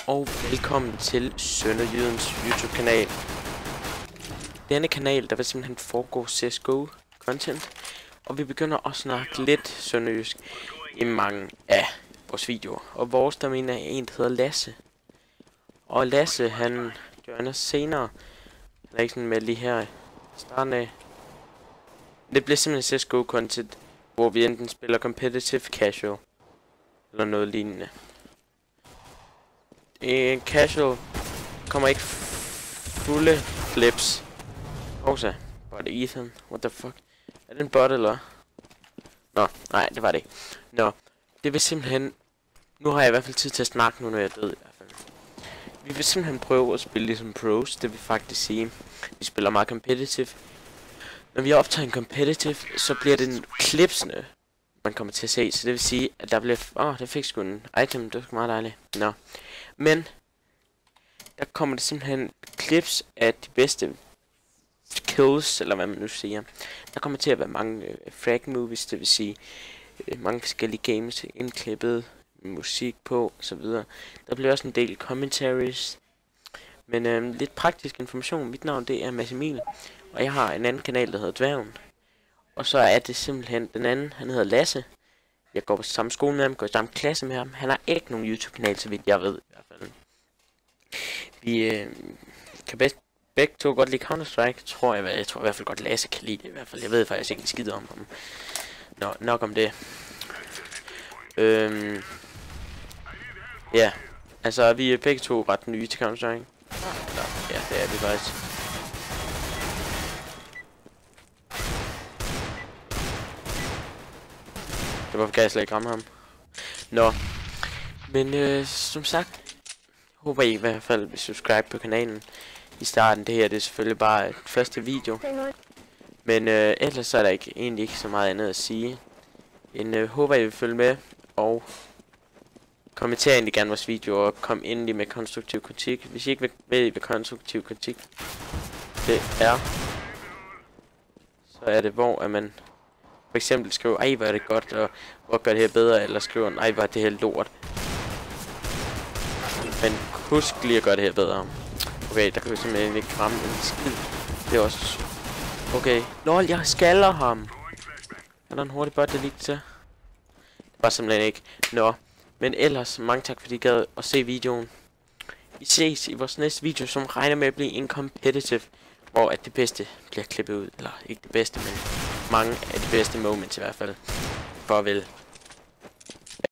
og velkommen til Sønderjydens YouTube-kanal. Denne kanal, der vil simpelthen foregå CSGO-content, og vi begynder at snakke lidt sønderjysk i mange af vores videoer. Og vores, der mener jeg en, der hedder Lasse. Og Lasse, han joiner senere. Han er ikke sådan med lige her i starten af. Det bliver simpelthen CSGO-content, hvor vi enten spiller competitive casual, eller noget lignende. En casual kommer ikke fulde clips. Også, var det Ethan? What the fuck? Er det en bot eller? Nå, nej, det var det ikke. Nå, det vil simpelthen... Nu har jeg i hvert fald tid til at snakke nu, når jeg er død i hvert fald. Vi vil simpelthen prøve at spille ligesom pros, det vil faktisk sige. Vi spiller meget competitive. Når vi optager en competitive, så bliver det clipsene, man kommer til at se. Så det vil sige, at der bliver... det fik sgu en item, det var meget dejligt. Nå. Men der kommer det simpelthen clips af de bedste kills, eller hvad man nu siger. Der kommer til at være mange frag movies, det vil sige mange forskellige games indklippet, musik på, og så videre. Der bliver også en del commentaries. Men lidt praktisk information. Mit navn, det er Mads Emil, og jeg har en anden kanal, der hedder Dværgen. Og så er det simpelthen den anden, han hedder Lasse. Jeg går på samme skole med ham, går i samme klasse med ham. Han har ikke nogen YouTube-kanal, så vidt jeg ved i hvert fald. Vi kan begge to godt lide Counter-Strike, tror jeg. Jeg tror i hvert fald godt Lasse kan lide det i hvert fald. Jeg ved faktisk ikke en skid om ham. Nå, nok om det. Ja, altså vi er begge to ret nye til Counter-Strike. Ja, det er vi faktisk. Hvorfor kan jeg slet ikke ramme ham? Nå. Men som sagt, håber I hvert fald vil subscribe på kanalen i starten. Det her det er selvfølgelig bare første video. Men ellers så er der egentlig ikke så meget andet at sige. Håber I vil følge med og kommenter egentlig gerne vores video og kom endelig med konstruktiv kritik. Hvis I ikke ved hvad konstruktiv kritik det er, så er det hvor at man for eksempel skriver, ej hvor er det godt, og hvor gør det her bedre, eller skriver, ej hvor er det her lort. Men husk lige at gøre det her bedre. Okay, der kan vi simpelthen ikke ramme en skid. Det er også... Okay, lol, jeg skaller ham. Er der en hurtig bot, der lige til? Det var simpelthen ikke. Nå, men ellers, mange tak fordi I gad at se videoen. Vi ses i vores næste video, som regner med at blive en competitive, hvor at det bedste bliver klippet ud. Eller ikke det bedste, men mange af de bedste moments i hvert fald. Farvel.